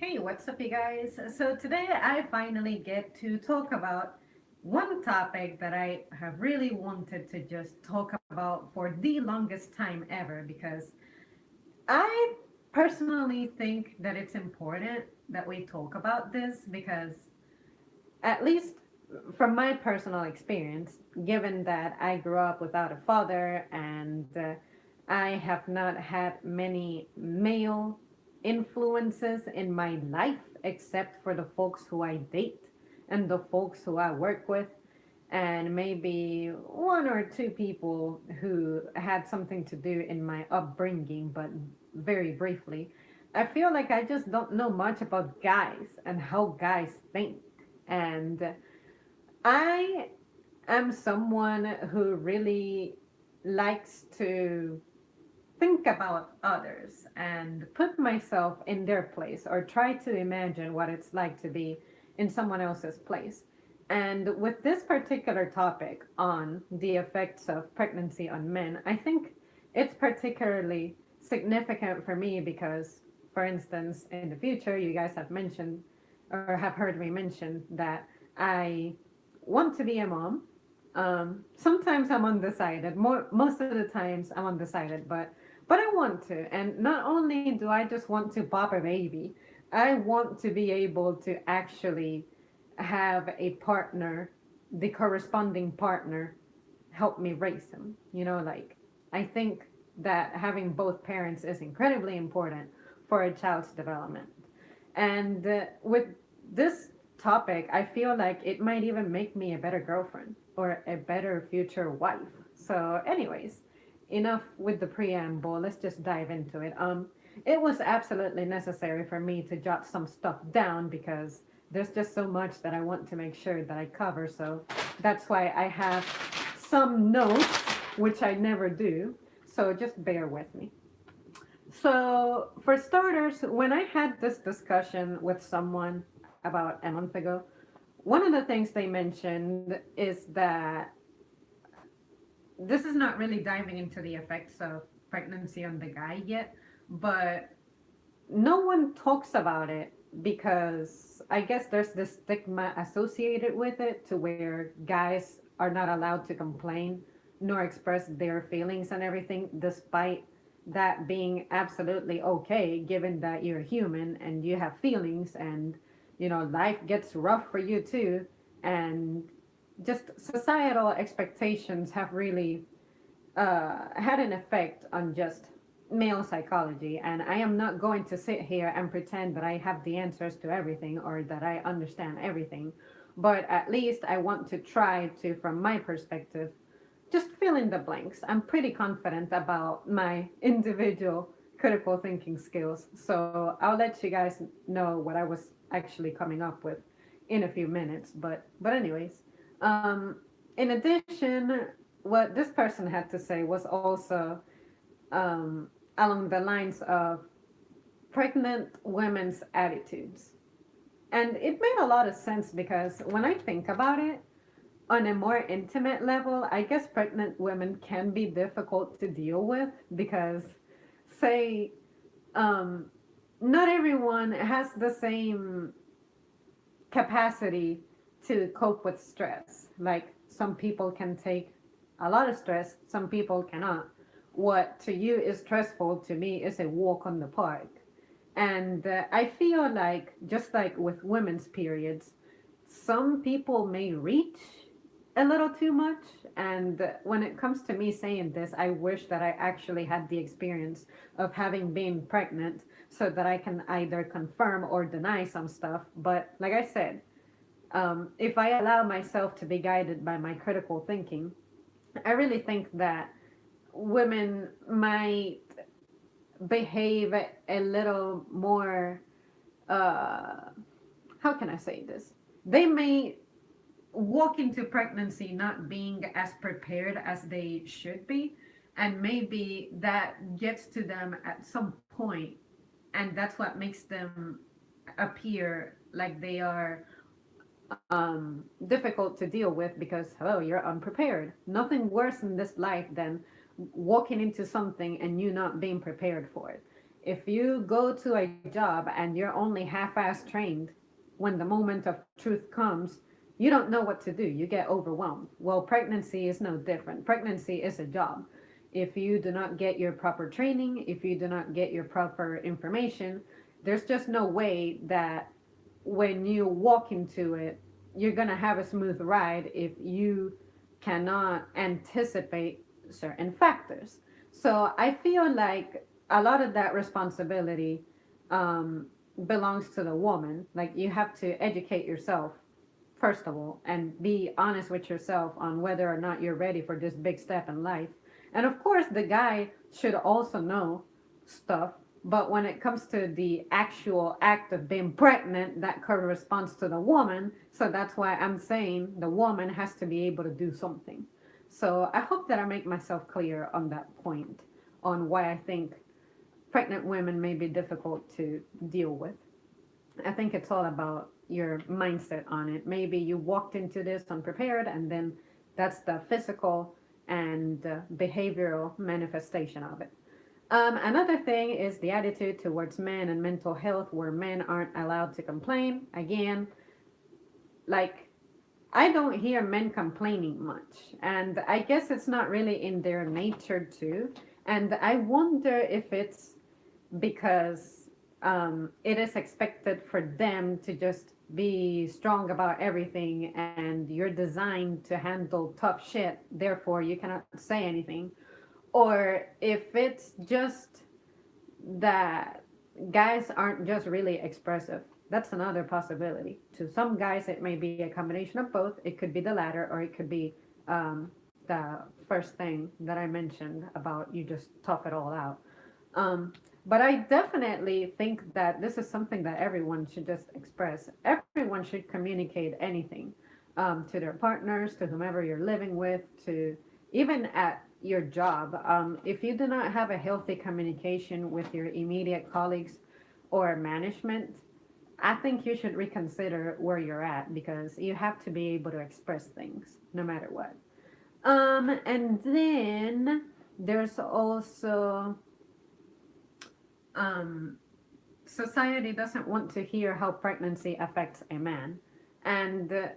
Hey, what's up, you guys? So, today I finally get to talk about one topic that I have really wanted to just talk about for the longest time ever because I personally think that it's important that we talk about this because, at least from my personal experience, given that I grew up without a father and I have not had many male influences in my life except for the folks who I date and the folks who I work with, and maybe one or two people who had something to do in my upbringing, but very briefly. I feel like I just don't know much about guys and how guys think. And I am someone who really likes to think about others and put myself in their place or try to imagine what it's like to be in someone else's place. And with this particular topic on the effects of pregnancy on men, I think it's particularly significant for me because, for instance, in the future, you guys have mentioned or have heard me mention that I want to be a mom. Sometimes I'm undecided. Most of the times I'm undecided, but I want to. And not only do I just want to pop a baby, I want to be able to actually have a partner, the corresponding partner, help me raise him. Like, I think that having both parents is incredibly important for a child's development. And with this topic, I feel like it might even make me a better girlfriend or a better future wife. So, anyways, enough with the preamble. Let's just dive into it. It was absolutely necessary for me to jot some stuff down because there's just so much that I want to make sure that I cover. So that's why I have some notes, which I never do. So just bear with me. So, for starters, when I had this discussion with someone about a month ago, one of the things they mentioned is that this is not really diving into the effects of pregnancy on the guy yet, but no one talks about it because I guess there's this stigma associated with it to where guys are not allowed to complain nor express their feelings and everything, despite that being absolutely okay, given that you're human and you have feelings and life gets rough for you too. And just societal expectations have really had an effect on just male psychology. And I am not going to sit here and pretend that I have the answers to everything or that I understand everything. But at least I want to try to, from my perspective, just fill in the blanks. I'm pretty confident about my individual critical thinking skills. So I'll let you guys know what I was actually coming up with in a few minutes. But anyways, in addition, what this person had to say was also along the lines of pregnant women's attitudes. And it made a lot of sense because when I think about it, on a more intimate level, I guess pregnant women can be difficult to deal with because, say, um, not everyone has the same capacity to cope with stress. Like, some people can take a lot of stress, some people cannot. What to you is stressful to me is a walk on the park. And I feel like, just like with women's periods, some people may reach a little too much. And when it comes to me saying this, I wish that I actually had the experience of having been pregnant so that I can either confirm or deny some stuff. But like I said, if I allow myself to be guided by my critical thinking, I really think that women might behave a little more, uh, how can I say this? They may walk into pregnancy not being as prepared as they should be, and maybe that gets to them at some point, and that's what makes them appear like they are difficult to deal with because, hello, you're unprepared. Nothing worse in this life than walking into something and you not being prepared for it. If you go to a job and you're only half-ass trained, when the moment of truth comes, you don't know what to do. You get overwhelmed. Well, pregnancy is no different. Pregnancy is a job. If you do not get your proper training, if you do not get your proper information, there's just no way that when you walk into it, you're going to have a smooth ride if you cannot anticipate certain factors. So I feel like a lot of that responsibility um, belongs to the woman. Like you have to educate yourself first of all, and be honest with yourself on whether or not you're ready for this big step in life. And of course, the guy should also know stuff, but when it comes to the actual act of being pregnant, that corresponds to the woman. So that's why I'm saying the woman has to be able to do something. So I hope that I make myself clear on that point, on why I think pregnant women may be difficult to deal with. I think it's all about your mindset on it. Maybe you walked into this unprepared, and then that's the physical and behavioral manifestation of it. Another thing is the attitude towards men and mental health, where men aren't allowed to complain. Again, like I don't hear men complaining much, and I guess it's not really in their nature to. And I wonder if it's because it is expected for them to just be strong about everything, and you're designed to handle tough shit, therefore you cannot say anything. Or if it's just that guys aren't just really expressive. That's another possibility. To some guys, it may be a combination of both. It could be the latter, or it could be the first thing that I mentioned about you just tough it all out. Um, but I definitely think that this is something that everyone should just express. Everyone should communicate anything to their partners, to whomever you're living with, to even at your job. If you do not have a healthy communication with your immediate colleagues or management, I think you should reconsider where you're at, because you have to be able to express things no matter what. And then there's also um, society doesn't want to hear how pregnancy affects a man. And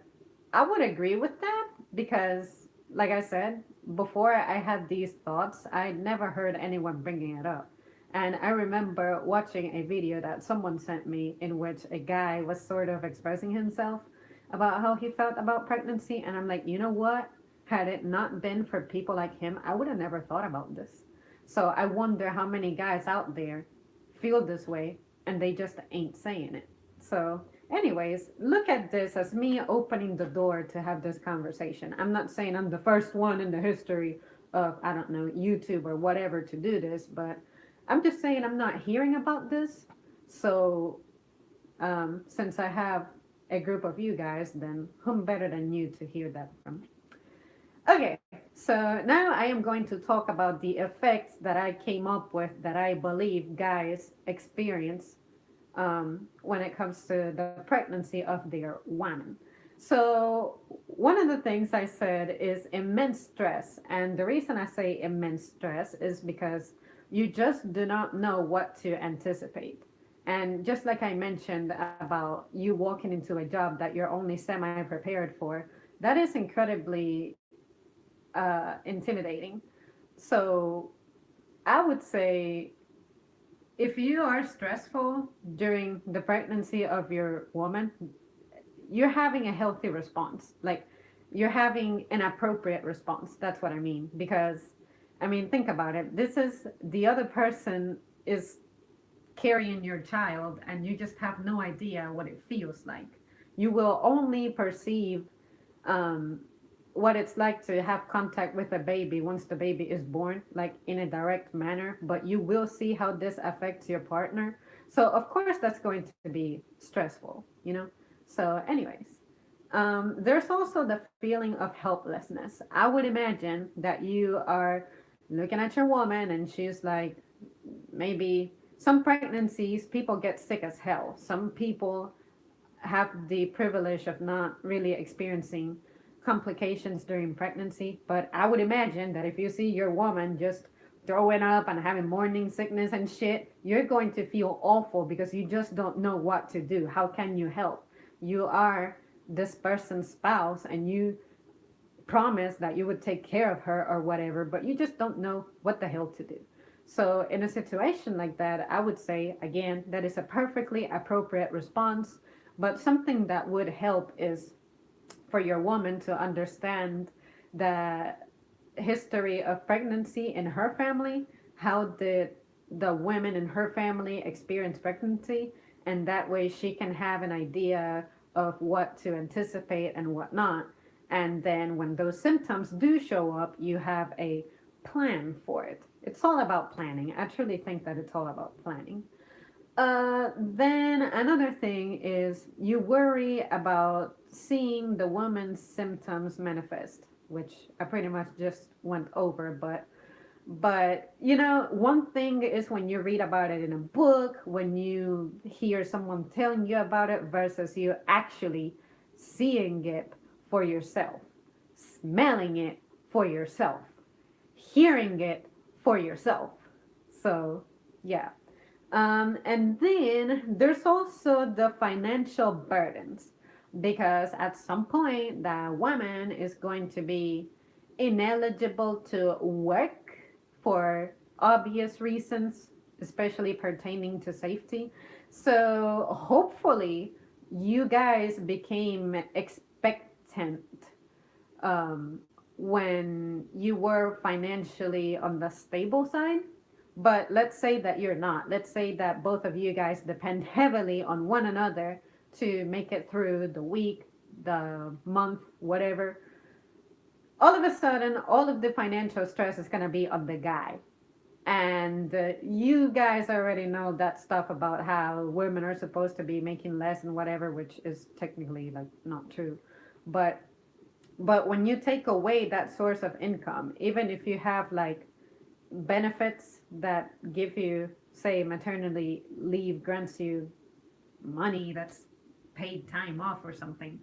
I would agree with that because, like I said, before I had these thoughts, I never heard anyone bringing it up. And I remember watching a video that someone sent me in which a guy was sort of expressing himself about how he felt about pregnancy. And I'm like, you know what? Had it not been for people like him, I would have never thought about this. So I wonder how many guys out there feel this way and they just ain't saying it. So, anyways, look at this as me opening the door to have this conversation. I'm not saying I'm the first one in the history of, I don't know, YouTube or whatever to do this, but I'm just saying I'm not hearing about this. So, since I have a group of you guys, then whom better than you to hear that from? Okay, so now I am going to talk about the effects that I came up with that I believe guys experience when it comes to the pregnancy of their woman. So, one of the things I said is immense stress. And the reason I say immense stress is because you just do not know what to anticipate. And just like I mentioned about you walking into a job that you're only semi prepared for, that is incredibly intimidating. So, I would say if you are stressful during the pregnancy of your woman, you're having a healthy response. Like you're having an appropriate response. That's what I mean. Because, I mean, think about it. This is the other person is carrying your child, and you just have no idea what it feels like. You will only perceive um, what it's like to have contact with a baby once the baby is born, like in a direct manner, but you will see how this affects your partner. So, of course, that's going to be stressful, you know? So, anyways, there's also the feeling of helplessness. I would imagine that you are looking at your woman and she's like, maybe some pregnancies, people get sick as hell. Some people have the privilege of not really experiencing complications during pregnancy. But I would imagine that if you see your woman just throwing up and having morning sickness and shit, you're going to feel awful because you just don't know what to do. How can you help? You are this person's spouse and you promise that you would take care of her or whatever, but you just don't know what the hell to do. So, in a situation like that, I would say, again, that is a perfectly appropriate response. But something that would help is for your woman to understand the history of pregnancy in her family. How did the women in her family experience pregnancy? And that way she can have an idea of what to anticipate and what not. And then when those symptoms do show up, you have a plan for it. It's all about planning. I truly think that it's all about planning. Then another thing is you worry about seeing the woman's symptoms manifest, which I pretty much just went over. But you know, one thing is when you read about it in a book, when you hear someone telling you about it, versus you actually seeing it for yourself, smelling it for yourself, hearing it for yourself. So, yeah. And then there's also the financial burdens because at some point the woman is going to be ineligible to work for obvious reasons, especially pertaining to safety. So hopefully you guys became expectant um, when you were financially on the stable side. But let's say that you're not. Let's say that both of you guys depend heavily on one another to make it through the week, the month, whatever. All of a sudden, all of the financial stress is going to be on the guy. And you guys already know that stuff about how women are supposed to be making less and whatever, which is technically like not true. But when you take away that source of income, even if you have like benefits that give you, say, maternity leave grants you money that's paid time off or something,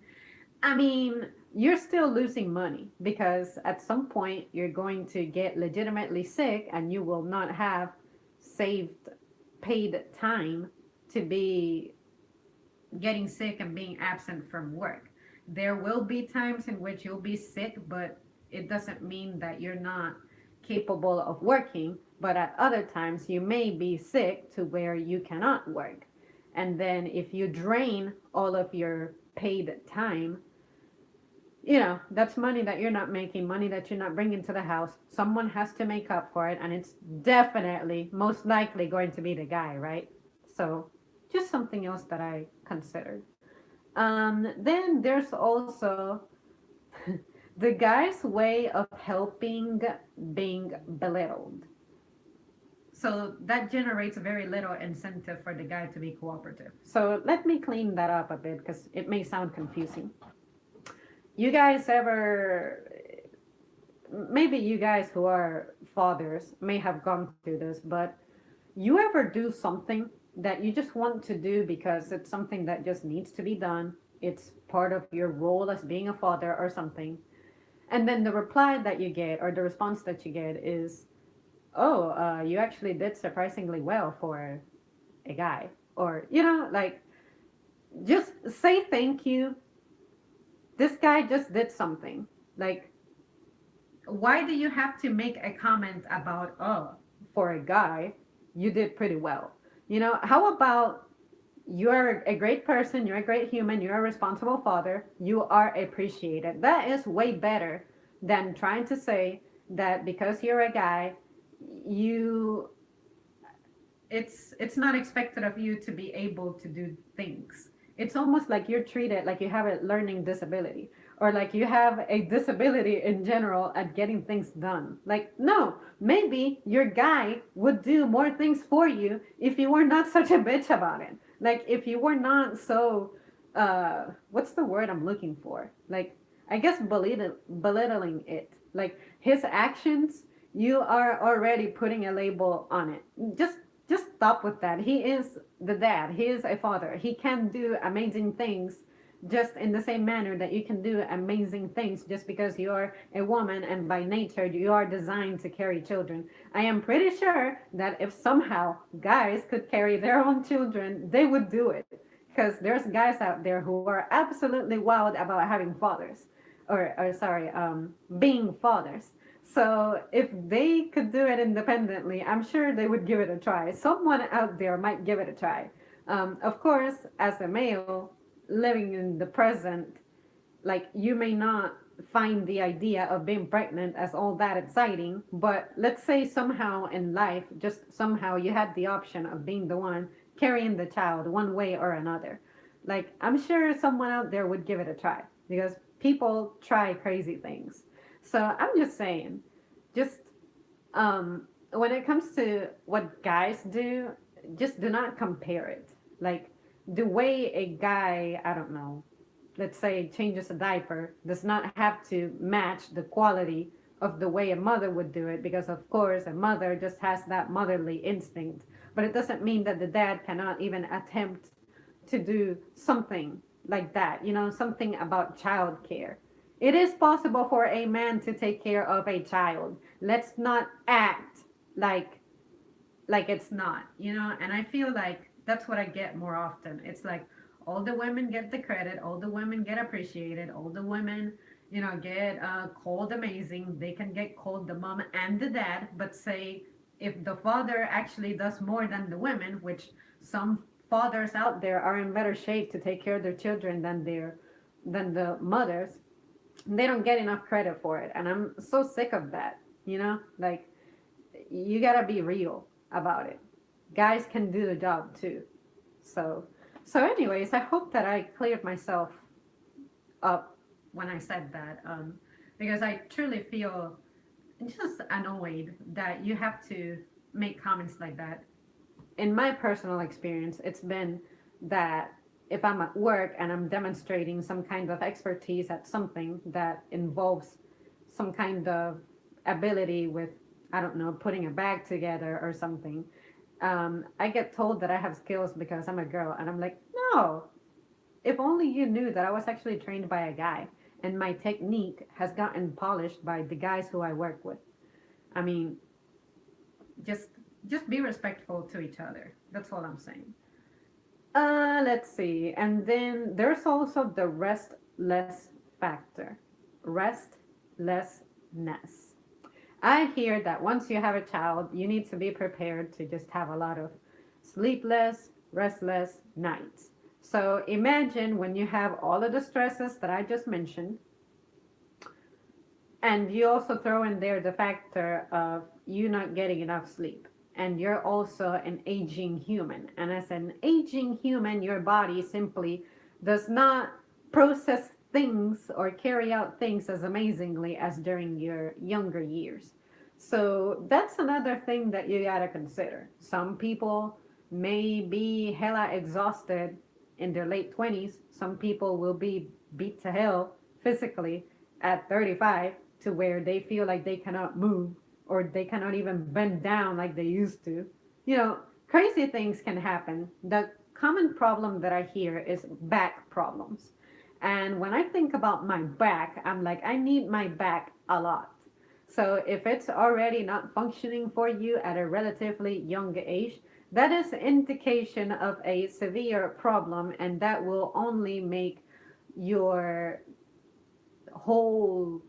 I mean, you're still losing money because at some point you're going to get legitimately sick and you will not have saved paid time to be getting sick and being absent from work. There will be times in which you'll be sick, but it doesn't mean that you're not capable of working. But at other times, you may be sick to where you cannot work. And then if you drain all of your paid time, you know, that's money that you're not making, money that you're not bringing to the house. Someone has to make up for it. And it's definitely, most likely, going to be the guy, right? So, just something else that I considered. Then there's also the guy's way of helping being belittled. So that generates very little incentive for the guy to be cooperative. So let me clean that up a bit because it may sound confusing. You guys ever, maybe you guys who are fathers may have gone through this, but you ever do something that you just want to do because it's something that just needs to be done? It's part of your role as being a father or something. And then the reply that you get or the response that you get is, oh, you actually did surprisingly well for a guy. Or, you know, like, just say thank you. This guy just did something. Like, why do you have to make a comment about, oh, for a guy, you did pretty well? You know, how about you're a great person, you're a great human, you're a responsible father, you are appreciated. That is way better than trying to say that because you're a guy, you it's not expected of you to be able to do things. It's almost like you're treated like you have a learning disability or like you have a disability in general at getting things done. Like, no, maybe your guy would do more things for you if you were not such a bitch about it. Like, if you were not so, what's the word I'm looking for? Like, I guess belittling it. Like, his actions, you are already putting a label on it. Just stop with that. He is the dad. He is a father. He can do amazing things just in the same manner that you can do amazing things just because you're a woman and by nature you are designed to carry children. I am pretty sure that if somehow guys could carry their own children, they would do it. Because there's guys out there who are absolutely wild about having fathers, or sorry, being fathers. So if they could do it independently, I'm sure they would give it a try. Someone out there might give it a try. Of course, as a male living in the present, like you may not find the idea of being pregnant as all that exciting, but let's say somehow in life, just somehow you had the option of being the one carrying the child one way or another. Like I'm sure someone out there would give it a try because people try crazy things. So I'm just saying, just when it comes to what guys do, just do not compare it. Like the way a guy, I don't know, let's say changes a diaper does not have to match the quality of the way a mother would do it because of course a mother just has that motherly instinct, but it doesn't mean that the dad cannot even attempt to do something like that, something about child care. It is possible for a man to take care of a child. Let's not act like it's not, and I feel like that's what I get more often. It's like all the women get the credit, all the women get appreciated, all the women, get called amazing. They can get called the mom and the dad, but say if the father actually does more than the women, which some fathers out there are in better shape to take care of their children than the mothers, they don't get enough credit for it, and I'm so sick of that. Like you gotta be real about it. Guys can do the job too. So, anyways, I hope that I cleared myself up when I said that, because I truly feel just annoyed that you have to make comments like that. In my personal experience, it's been that if I'm at work and I'm demonstrating some kind of expertise at something that involves some kind of ability with, I don't know, putting a bag together or something, I get told that I have skills because I'm a girl. And I'm like, no, if only you knew that I was actually trained by a guy and my technique has gotten polished by the guys who I work with. I mean, just just be respectful to each other. That's all I'm saying. Let's see. And then there's also the restless factor. Restlessness. I hear that once you have a child, you need to be prepared to just have a lot of sleepless, restless nights. So imagine when you have all of the stresses that I just mentioned, and you also throw in there the factor of you not getting enough sleep. And you're also an aging human. And as an aging human, your body simply does not process things or carry out things as amazingly as during your younger years. So that's another thing that you gotta consider. Some people may be hella exhausted in their late 20s. Some people will be beat to hell physically at 35 to where they feel like they cannot move or they cannot even bend down like they used to. Crazy things can happen. The common problem that I hear is back problems. And when I think about my back, I'm like, I need my back a lot. So if it's already not functioning for you at a relatively young age, that is an indication of a severe problem, and that will only make your whole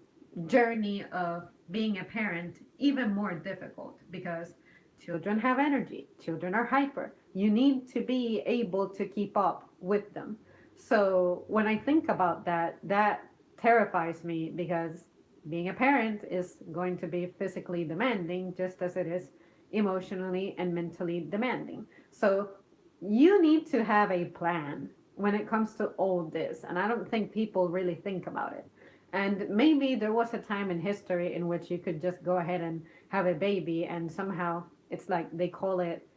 journey of being a parent even more difficult because children have energy, children are hyper. You need to be able to keep up with them. So when I think about that, that terrifies me because being a parent is going to be physically demanding just as it is emotionally and mentally demanding. So you need to have a plan when it comes to all this. And I don't think people really think about it. And maybe there was a time in history in which you could just go ahead and have a baby, and somehow it's like they call it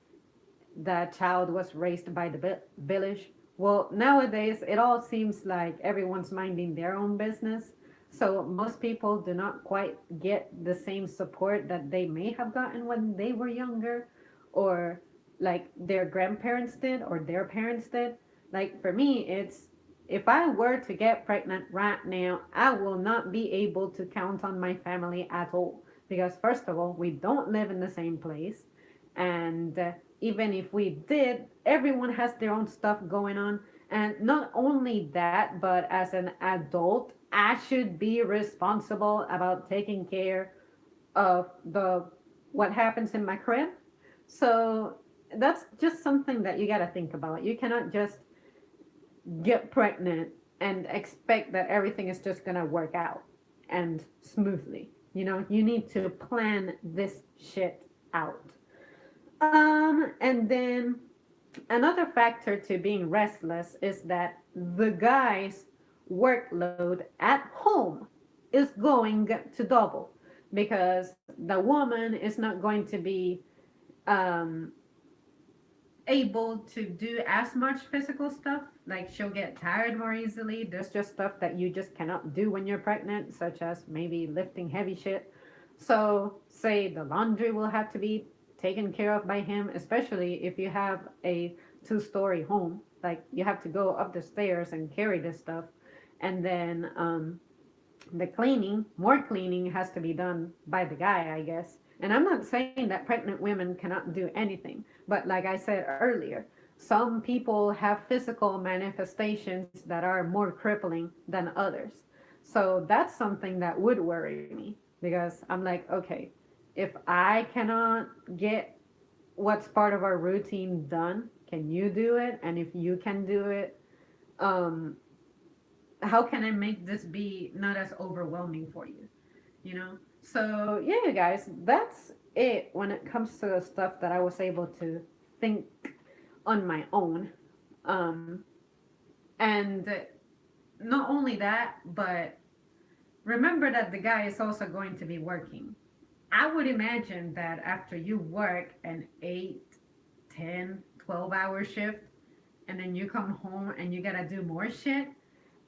the child was raised by the village. Well, nowadays it all seems like everyone's minding their own business. So most people do not quite get the same support that they may have gotten when they were younger, or like their grandparents did, or their parents did. Like for me, it's If I were to get pregnant right now, I will not be able to count on my family at all. Because, first of all, we don't live in the same place. And even if we did, everyone has their own stuff going on. And not only that, but as an adult, I should be responsible about taking care of the what happens in my crib. So that's just something that you got to think about. You cannot just get pregnant and expect that everything is just going to work out and smoothly. You need to plan this shit out. And then another factor to being restless is that the guy's workload at home is going to double because the woman is not going to be um, able to do as much physical stuff. Like she'll get tired more easily. There's just stuff that you just cannot do when you're pregnant, such as maybe lifting heavy shit. So, say the laundry will have to be taken care of by him, especially if you have a two-story home. Like you have to go up the stairs and carry this stuff. And then the cleaning, more cleaning has to be done by the guy, I guess. And I'm not saying that pregnant women cannot do anything, but like I said earlier, some people have physical manifestations that are more crippling than others. So that's something that would worry me because I'm like, okay, if I cannot get what's part of our routine done, can you do it? And if you can do it, um, how can I make this be not as overwhelming for you? So yeah, you guys, that's it when it comes to the stuff that I was able to think on my own. Um, and not only that, but remember that the guy is also going to be working. I would imagine that after you work an 8, 10, 12 hour shift, and then you come home and you gotta do more shit,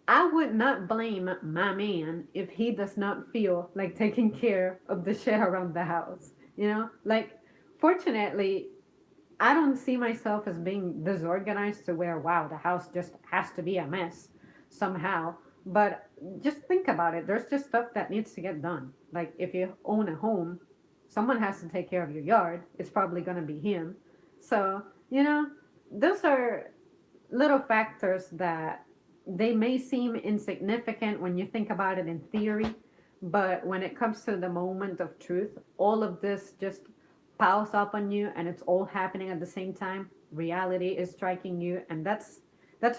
I would not blame my man if he does not feel like taking care of the shit around the house. Like, fortunately, I don't see myself as being disorganized to where, wow, the house just has to be a mess somehow. But just think about it. There's just stuff that needs to get done. Like, if you own a home, someone has to take care of your yard. It's probably going to be him. So, those are little factors that they may seem insignificant when you think about it in theory, but when it comes to the moment of truth, all of this just piles up on you and it's all happening at the same time. Reality is striking you, and that's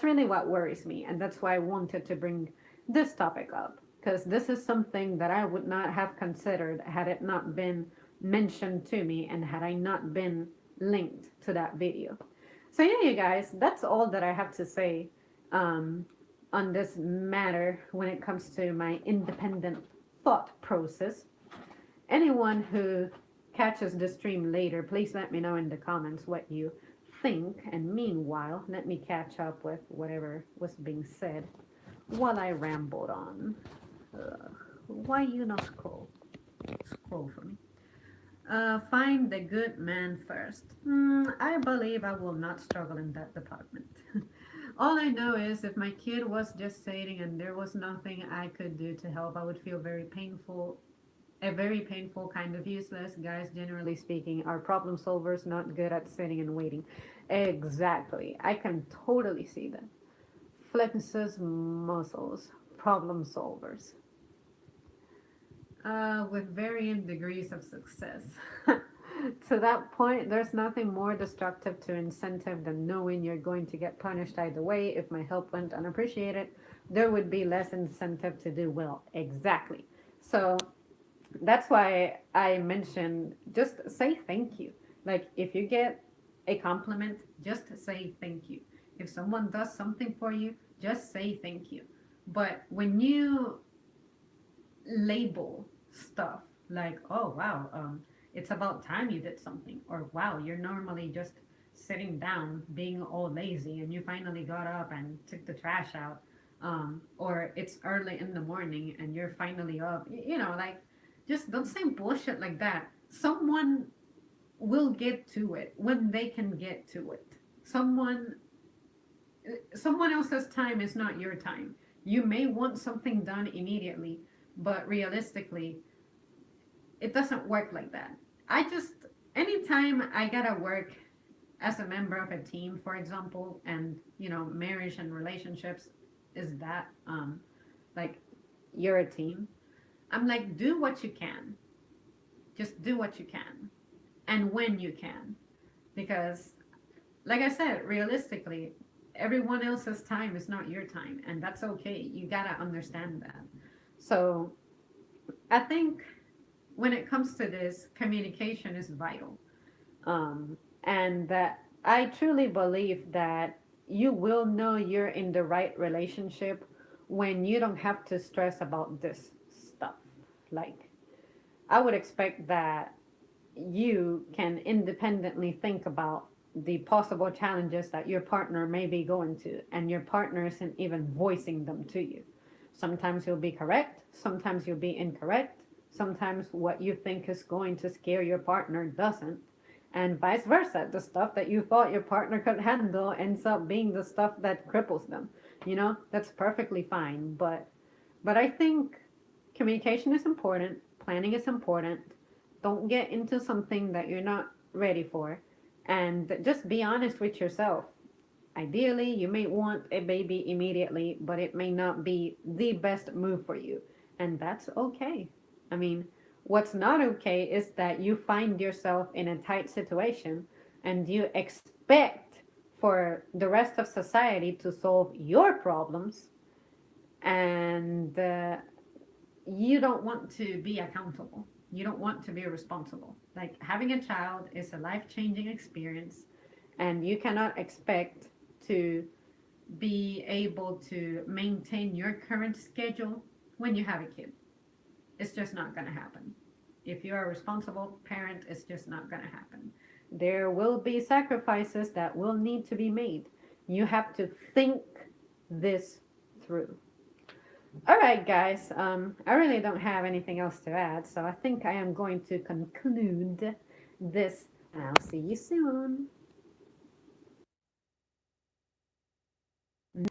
really what worries me, and that's why I wanted to bring this topic up because this is something that I would not have considered had it not been mentioned to me and had I not been linked to that video. So yeah, you guys, that's all that I have to say um, on this matter when it comes to my independent thought process. Anyone who catches the stream later, please let me know in the comments what you think. And meanwhile, let me catch up with whatever was being said while I rambled on. Why you not scroll? Scroll for me. Find the good man first. I believe I will not struggle in that department. All I know is if my kid was gestating and there was nothing I could do to help, I would feel very painful, a very painful, kind of useless. Guys, generally speaking, are problem solvers, not good at sitting and waiting. Exactly. I can totally see that. Flexes muscles, problem solvers. With varying degrees of success. To that point, there's nothing more destructive to incentive than knowing you're going to get punished either way. If my help went unappreciated, there would be less incentive to do well. Exactly. So that's why I mentioned just say thank you. Like if you get a compliment, just say thank you. If someone does something for you, just say thank you. But when you label stuff like, oh wow, it's about time you did something, or wow, you're normally just sitting down being all lazy and you finally got up and took the trash out, or it's early in the morning and you're finally up, like just don't say bullshit like that. Someone will get to it when they can get to it. Someone someone else's time is not your time. You may want something done immediately, but realistically, it doesn't work like that. I just, anytime I gotta work as a member of a team, for example, and marriage and relationships is that, like, you're a team. I'm like, do what you can. Just do what you can, and when you can, because, like I said, realistically, everyone else's time is not your time, and that's okay. You gotta understand that. So I think when it comes to this, communication is vital. And that I truly believe that you will know you're in the right relationship when you don't have to stress about this stuff. Like, I would expect that you can independently think about the possible challenges that your partner may be going to, and your partner isn't even voicing them to you. Sometimes you'll be correct, sometimes you'll be incorrect, sometimes what you think is going to scare your partner doesn't, and vice versa. The stuff that you thought your partner could handle ends up being the stuff that cripples them. That's perfectly fine. But I think communication is important, planning is important. Don't get into something that you're not ready for. And just be honest with yourself. Ideally, you may want a baby immediately, but it may not be the best move for you. And that's okay. I mean, what's not okay is that you find yourself in a tight situation and you expect for the rest of society to solve your problems, and you don't want to be accountable. You don't want to be responsible. Like, having a child is a life changing experience, and you cannot expect to be able to maintain your current schedule when you have a kid. It's just not going to happen. If you're a responsible parent, it's just not going to happen. There will be sacrifices that will need to be made. You have to think this through. All right, guys. I really don't have anything else to add, so I think I am going to conclude this. I'll see you soon.